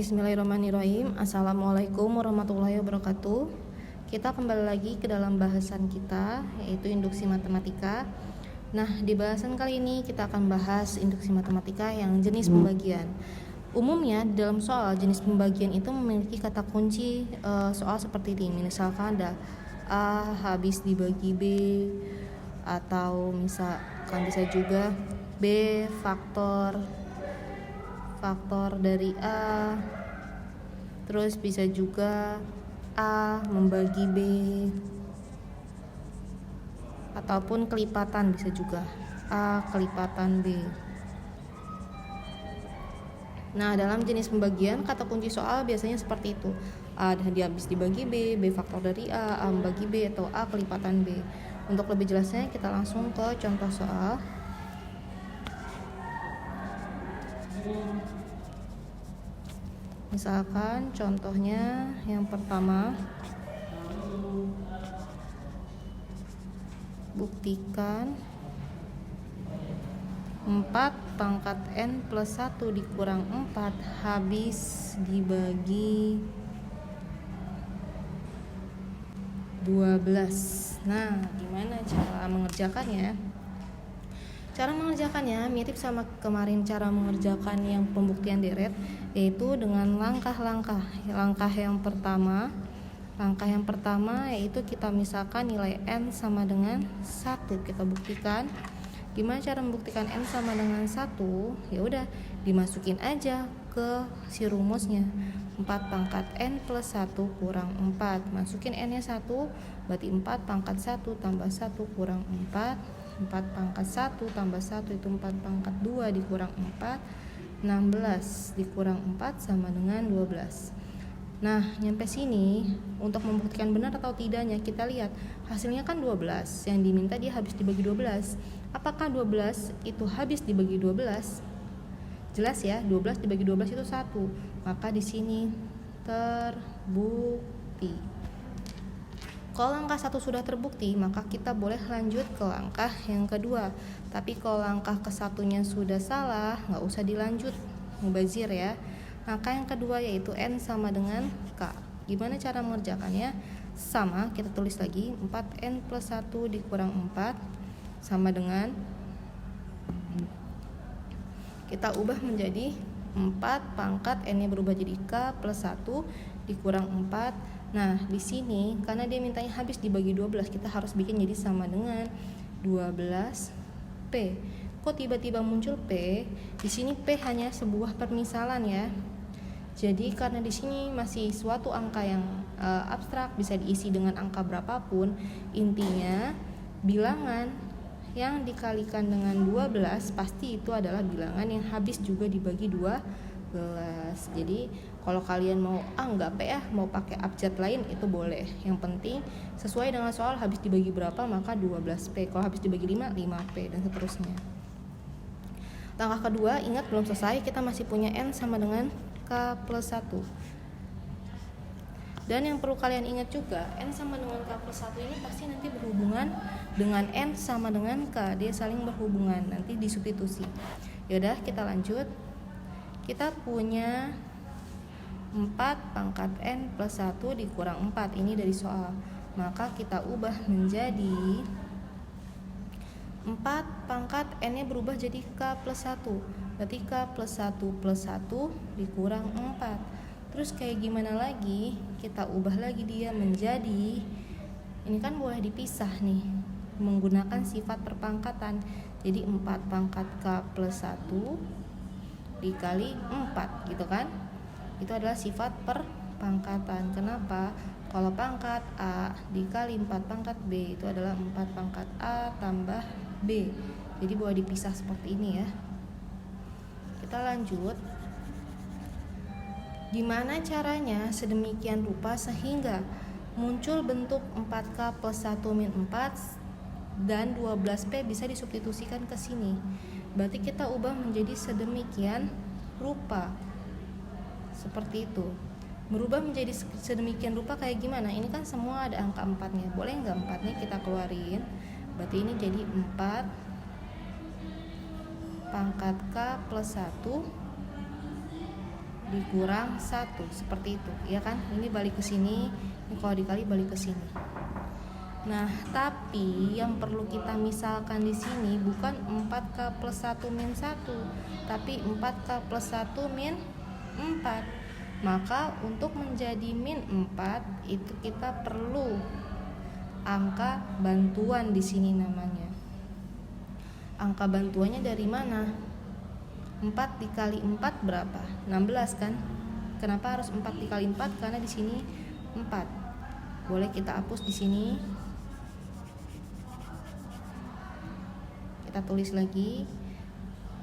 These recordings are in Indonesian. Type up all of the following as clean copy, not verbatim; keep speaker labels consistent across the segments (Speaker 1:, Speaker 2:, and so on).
Speaker 1: Bismillahirrahmanirrahim. Assalamualaikum warahmatullahi wabarakatuh. Kita kembali lagi ke dalam bahasan kita, yaitu induksi matematika. Nah, di bahasan kali ini kita akan bahas induksi matematika yang jenis pembagian. Umumnya dalam soal jenis pembagian itu memiliki kata kunci soal seperti ini. Misalkan ada A habis dibagi B, atau misalkan bisa juga B faktor dari A, terus bisa juga A membagi B, ataupun kelipatan, bisa juga A kelipatan B. Nah, dalam jenis pembagian kata kunci soal biasanya seperti itu. A habis dibagi B, B faktor dari A membagi B, atau A kelipatan B. Untuk lebih jelasnya kita langsung ke contoh soal. Misalkan contohnya yang pertama, buktikan 4 pangkat N plus 1 dikurang 4 habis dibagi 12. Nah, gimana cara mengerjakannya? Cara mengerjakannya mirip sama kemarin cara mengerjakan yang pembuktian deret, yaitu dengan langkah-langkah. Langkah yang pertama yaitu kita misalkan nilai N sama dengan 1. Kita buktikan. Gimana cara membuktikan N sama dengan 1? Ya udah, dimasukin aja ke si rumusnya. 4 pangkat N plus 1 kurang 4. Masukin N-nya 1, berarti 4 pangkat 1 tambah 1 kurang 4. 4 pangkat 1 tambah 1 itu 4 pangkat 2 dikurang 4, 16 dikurang 4 sama dengan 12. Nah, nyampe sini untuk membuktikan benar atau tidaknya kita lihat hasilnya kan 12. Yang diminta dia habis dibagi 12. Apakah 12 itu habis dibagi 12? Jelas ya, 12 dibagi 12 itu 1. Maka di sini terbukti. Kalau langkah 1 sudah terbukti, maka kita boleh lanjut ke langkah yang kedua. Tapi kalau langkah ke-1-nya sudah salah, nggak usah dilanjut, mubazir ya. Langkah yang kedua yaitu N sama dengan K. Gimana cara mengerjakannya? Sama, kita tulis lagi 4N plus 1 dikurang 4 sama dengan, kita ubah menjadi 4 pangkat N-nya berubah jadi K plus 1 dikurang 4. Nah, di sini karena dia mintanya habis dibagi 12, kita harus bikin jadi sama dengan 12P. Kok tiba-tiba muncul P? Di sini P hanya sebuah permisalan ya. Jadi karena di sini masih suatu angka yang abstrak, bisa diisi dengan angka berapapun. Intinya bilangan yang dikalikan dengan 12 pasti itu adalah bilangan yang habis juga dibagi 12. Jadi kalau kalian mau nggak P mau pakai abjad lain itu boleh. Yang penting sesuai dengan soal habis dibagi berapa maka 12P. Kalau habis dibagi 5, 5P dan seterusnya. Langkah kedua, ingat belum selesai, kita masih punya N sama dengan K plus 1. Dan yang perlu kalian ingat juga, N sama dengan K plus 1 ini pasti nanti berhubungan dengan N sama dengan K. Dia saling berhubungan, nanti disubstitusi. Yaudah, kita lanjut. Kita punya 4 pangkat N plus 1 dikurang 4. Ini dari soal. Maka kita ubah menjadi 4 pangkat N-nya berubah jadi K plus 1. Berarti K plus 1 plus 1 dikurang 4. Terus kayak gimana lagi? Kita ubah lagi dia menjadi, ini kan boleh dipisah nih, menggunakan sifat perpangkatan. Jadi 4 pangkat K plus 1 dikali 4 gitu kan. Itu adalah sifat perpangkatan. Kenapa? Kalau pangkat A dikali 4 pangkat B itu adalah 4 pangkat A tambah B. Jadi boleh dipisah seperti ini ya. Kita lanjut. Gimana caranya sedemikian rupa sehingga muncul bentuk 4K plus 1 min 4 dan 12P bisa disubstitusikan ke sini. Berarti kita ubah menjadi sedemikian rupa. Seperti itu. Merubah menjadi sedemikian rupa kayak gimana? Ini kan semua ada angka 4-nya. Boleh nggak 4-nya kita keluarin? Berarti ini jadi 4 pangkat K plus 1 dikurang 1 seperti itu ya kan. Ini balik ke sini, ini kalau dikali balik ke sini. Nah, tapi yang perlu kita misalkan di sini bukan 4K plus 1 min 1, tapi 4K plus 1 min 4. Maka untuk menjadi min 4 itu kita perlu angka bantuan di sini namanya. Angka bantuannya dari mana? 4 dikali 4 berapa? 16 kan? Kenapa harus 4 dikali 4? Karena di sini 4. Boleh kita hapus di sini. Kita tulis lagi.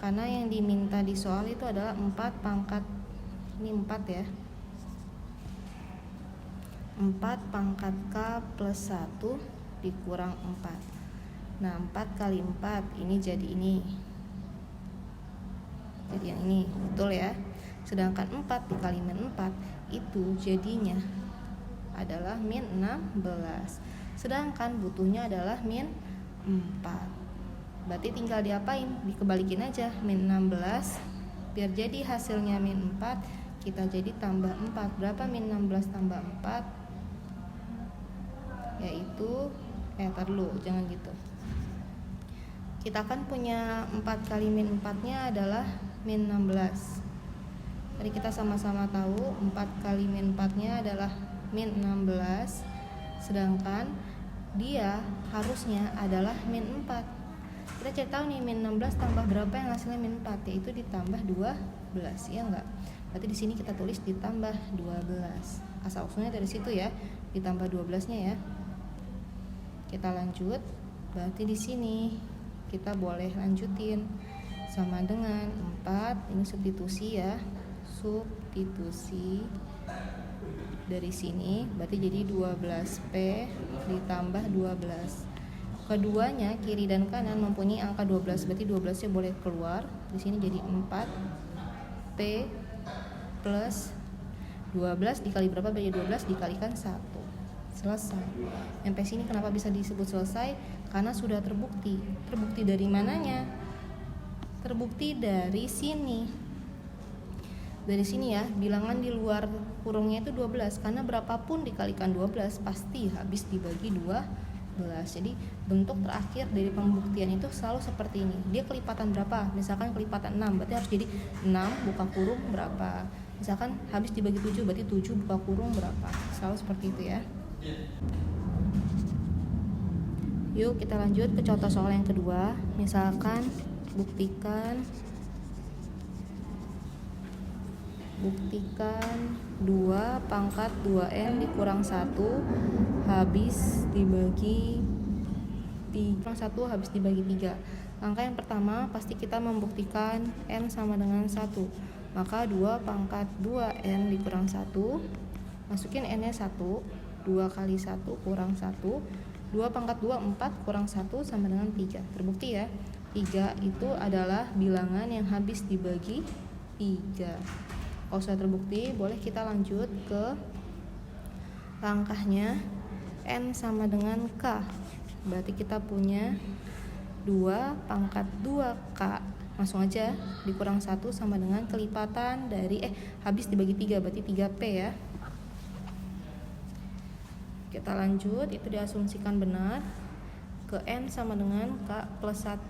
Speaker 1: Karena yang diminta di soal itu adalah 4 pangkat, ini 4 ya. 4 pangkat K plus 1 dikurang 4. Nah, 4 kali 4 ini jadi ini. Jadi yang ini, betul ya. Sedangkan 4 dikali min 4 itu jadinya adalah min 16. Sedangkan butuhnya adalah min 4. Berarti tinggal diapain? Dikebalikin aja, min 16 biar jadi hasilnya min 4, kita jadi tambah 4. Berapa min 16 tambah 4? Yaitu tar dulu, jangan gitu. Kita kan punya 4 kali min 4-nya adalah min 16. Tadi kita sama-sama tahu 4 kali min 4-nya adalah min 16. Sedangkan dia harusnya adalah min 4. Kita cari tahu nih min 16 tambah berapa yang hasilnya min 4, yaitu ditambah 12, ya enggak? Berarti di sini kita tulis ditambah 12. Asal usulnya dari situ ya, ditambah 12-nya ya. Kita lanjut. Berarti di sini kita boleh lanjutin sama dengan 4, ini substitusi ya, substitusi dari sini berarti jadi 12P ditambah 12. Keduanya kiri dan kanan mempunyai angka 12, berarti 12-nya boleh keluar. Di sini jadi 4P plus 12 dikali berapa? Berarti 12 dikalikan 1. Selesai. MPS ini kenapa bisa disebut selesai? Karena sudah terbukti. Terbukti dari mananya? Terbukti dari sini. Dari sini ya, bilangan di luar kurungnya itu 12. Karena berapapun dikalikan 12 pasti habis dibagi 12. Jadi bentuk terakhir dari pembuktian itu selalu seperti ini. Dia kelipatan berapa? Misalkan kelipatan 6, berarti harus jadi 6 buka kurung berapa. Misalkan habis dibagi 7, berarti 7 buka kurung berapa. Selalu seperti itu ya. Yuk kita lanjut ke contoh soal yang kedua. Misalkan buktikan 2 pangkat 2n dikurang 1 habis dibagi 1 habis dibagi 3. Langkah yang pertama pasti kita membuktikan n sama dengan 1. Maka 2 pangkat 2n dikurang 1, masukin n nya 1, 2 kali 1 kurang 1, 2 pangkat 2 4 kurang 1 sama dengan 3. Terbukti ya, 3 itu adalah bilangan yang habis dibagi 3. Kalau sudah terbukti, boleh kita lanjut ke langkahnya n sama dengan k. Berarti kita punya 2 pangkat 2k, langsung aja dikurang 1 sama dengan kelipatan dari habis dibagi 3, berarti 3p ya. Kita lanjut, itu diasumsikan benar. Ke n sama dengan k plus 1.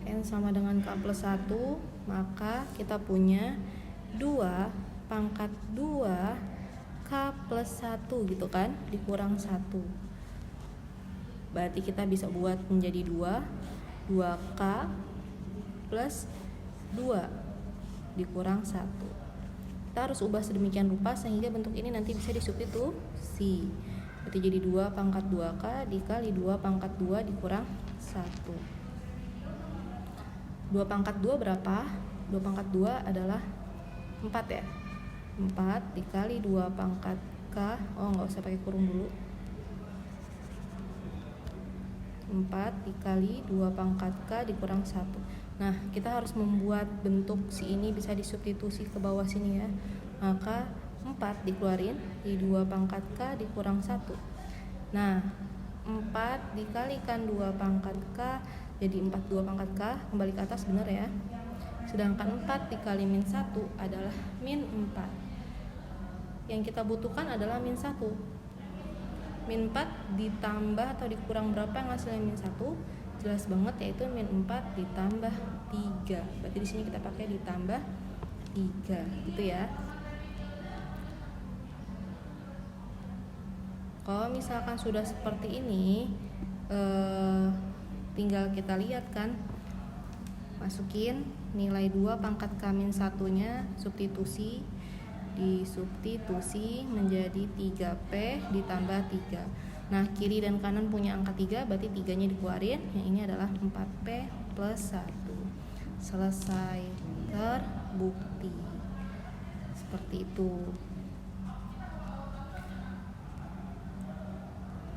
Speaker 1: N sama dengan k plus 1, maka kita punya 2 pangkat 2 k plus 1 gitu kan, dikurang 1. Berarti kita bisa buat menjadi 2k plus 2 dikurang 1. Kita harus ubah sedemikian rupa sehingga bentuk ini nanti bisa disubstitusi. Berarti jadi 2 pangkat 2k dikali 2 pangkat 2 dikurang 1. 2 pangkat 2 berapa? 2 pangkat 2 adalah 4 ya. 4 dikali 2 pangkat k. Nggak usah pakai kurung dulu. 4 dikali 2 pangkat k dikurang 1. Nah, kita harus membuat bentuk si ini bisa disubstitusi ke bawah sini ya. Maka 4 dikeluarin, di 2 pangkat k dikurang 1. Nah, 4 dikalikan 2 pangkat k jadi 42 pangkat k, kembali ke atas benar ya. Sedangkan 4 dikali min 1 adalah min 4. Yang kita butuhkan adalah min 1. Min 4 ditambah atau dikurang berapa yang hasilnya min 1? Jelas banget, yaitu min 4 ditambah 3. Berarti di sini kita pakai ditambah 3, gitu ya. Kalau misalkan sudah seperti ini, tinggal kita lihat kan, masukin nilai 2 pangkat K min 1-nya, substitusi, disubstitusi menjadi 3P ditambah 3. Nah, kiri dan kanan punya angka 3, berarti 3-nya dikeluarin. Yang ini adalah 4P plus 1. Selesai, terbukti. Seperti itu.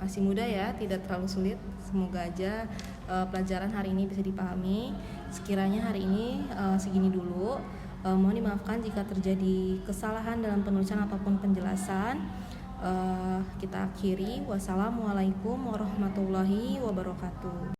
Speaker 1: Masih mudah ya, tidak terlalu sulit. Semoga aja pelajaran hari ini bisa dipahami. Sekiranya hari ini segini dulu. Mohon dimaafkan jika terjadi kesalahan dalam penulisan ataupun penjelasan. Kita akhiri. Wassalamualaikum warahmatullahi wabarakatuh.